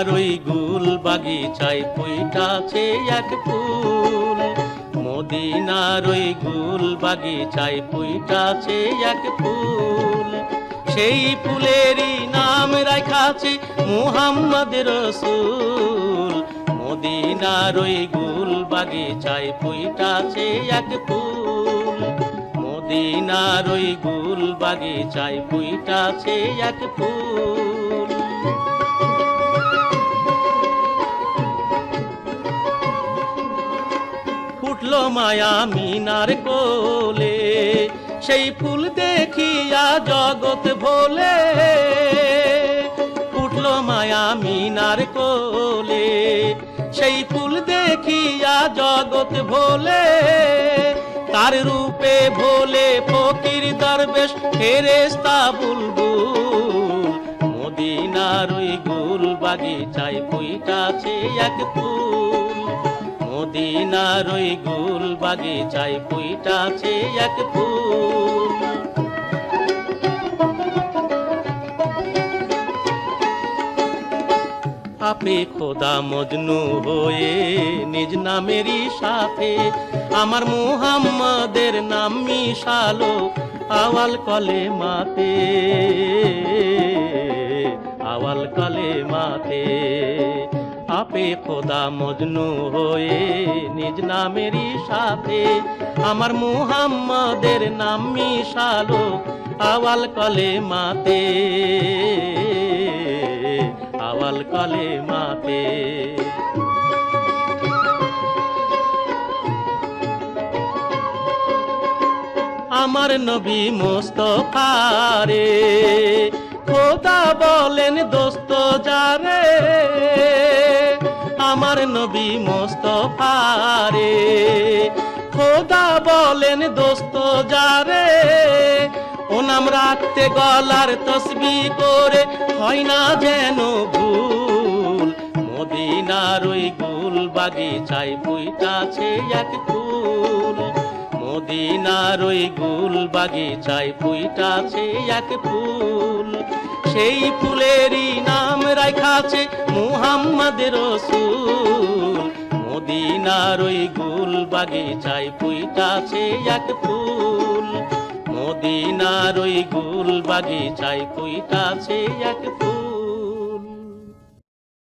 মদিনার ওই গুল বাগিচায় ফুইটাছে এক ফুল, মদিনার ওই গুল বাগিচায় ফুইটাছে এক ফুল। সেই ফুলেরই নাম রাখাছে মুহাম্মদ রসূল, মদিনার ওই গুল বাগিচায় ফুইটাছে এক ফুল, মদিনার ওই গুল বাগিচায় ফুইটাছে এক ফুল। ফুটলো মায়া মিনার কোলে, সেই ফুল দেখিয়া জগৎ ভোলে। ফুটলো মায়া মিনার কোলে, সেই ফুল দেখিয়া জগৎ ভোলে। তার রূপে ভোলে ফকির দরবেশ ফেরেশতা বুলবুল, মদিনার ওই গুল বাগিচায় ফুইটাছে এক ফুল, মদিনার ওই গুল বাগিচায় ফুইটাছে এক ফুল। আপনি খোদা মজনু হয়ে নিজ নামেরই সাথে আমার মুহাম্মাদের নাম মিশালো আওয়াল কলেমাতে, আওয়াল কলেমাতে। আপে খোদা মজনু হয়ে নিজ নামেরই সাথে আমার মুহাম্মাদের নাম মিশালো আওয়াল কলেমাতে, আওয়াল কলেমাতে। আমার নবী মুস্তাফা রে খোদা বলেন দোস্ত যারে, আমার নবী মুস্তাফা রে খোদা বলেন দোস্ত যারে। ও নাম রাখতে গলার তসবিহ করে হয় না যেন ভুল, মদিনার ওই গুল বাগিচায় ফুইটাছে এক ফুল, মদিনার ওই গুল বাগিচায় ফুইটাছে এক ফুল। সেই ফুলেরই নাম রাখাছে মুহাম্মদ রসূল, মদিনার ওই গুল বাগিচায় ফুইটাছে এক ফুল, মদিনার ওই গুল বাগিচায় ফুইটাছে এক ফুল।